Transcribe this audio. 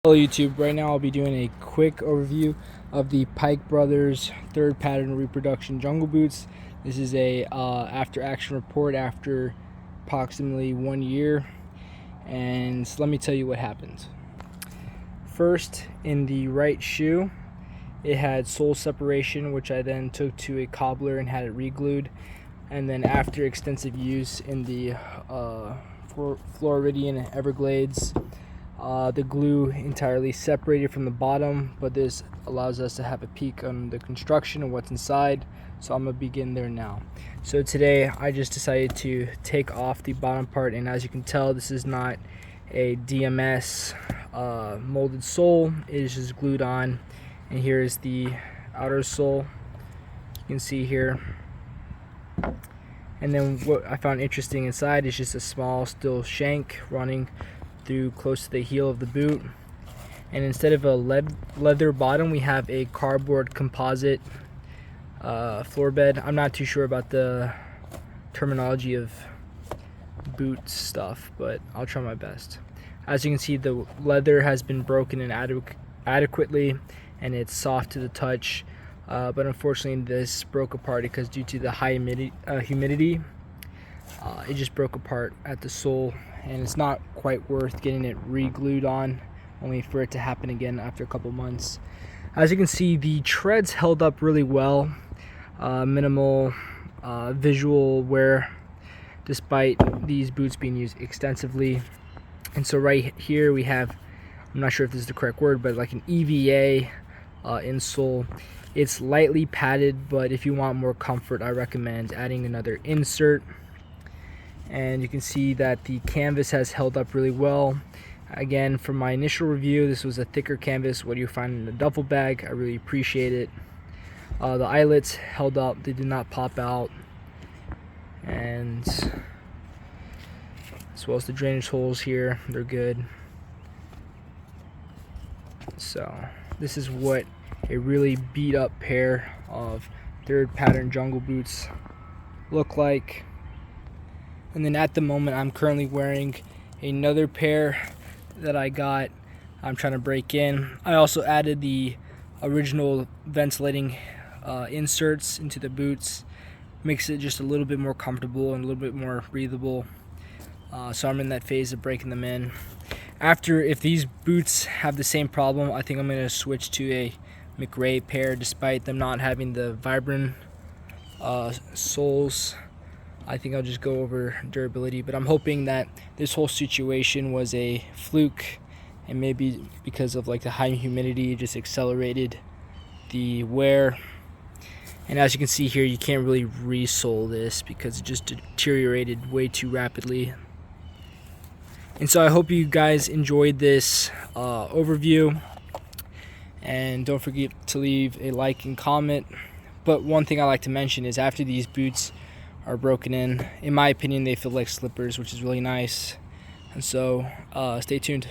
Hello YouTube, right now I'll be doing a quick overview of the Pike Brothers third pattern reproduction jungle boots. This is a after action report after approximately 1 year, and so let me tell you what happened. First, in the right shoe, it had sole separation, which I then took to a cobbler and had it re-glued, and then after extensive use in the Floridian Everglades, the glue entirely separated from the bottom, but this allows us to have a peek on the construction and what's inside, so I'm gonna begin there now. So today I just decided to take off the bottom part, and as you can tell, this is not a DMS molded sole. It is just glued on, and here is the outer sole, you can see here. And then what I found interesting inside is just a small steel shank running through close to the heel of the boot, and instead of a leather bottom, we have a cardboard composite floor bed. I'm not too sure about the terminology of boot stuff, but I'll try my best. As you can see, the leather has been broken in adequately, and it's soft to the touch, but unfortunately this broke apart because due to the high humidity, it just broke apart at the sole, and it's not quite worth getting it re-glued on, only for it to happen again after a couple months. As you can see, the treads held up really well, minimal visual wear despite these boots being used extensively. And so right here we have, I'm not sure if this is the correct word, but like an EVA insole. It's lightly padded, but if you want more comfort, I recommend adding another insert. And you can see that the canvas has held up really well. Again, from my initial review, this was a thicker canvas, what you find in the duffel bag. I really appreciate it. The eyelets held up, they did not pop out, and as well as the drainage holes here, they're good. So this is what a really beat up pair of third pattern jungle boots look like. And then at the moment, I'm currently wearing another pair that I got. I'm trying to break in. I also added the original ventilating inserts into the boots. Makes it just a little bit more comfortable and a little bit more breathable. So I'm in that phase of breaking them in. If these boots have the same problem, I think I'm going to switch to a McRae pair, despite them not having the Vibram soles. I think I'll just go over durability, but I'm hoping that this whole situation was a fluke, and maybe because of like the high humidity, it just accelerated the wear. And as you can see here, you can't really re-sole this because it just deteriorated way too rapidly. And so I hope you guys enjoyed this overview, and don't forget to leave a like and comment. But one thing I like to mention is after these boots are broken in my opinion, they feel like slippers, which is really nice. And so stay tuned.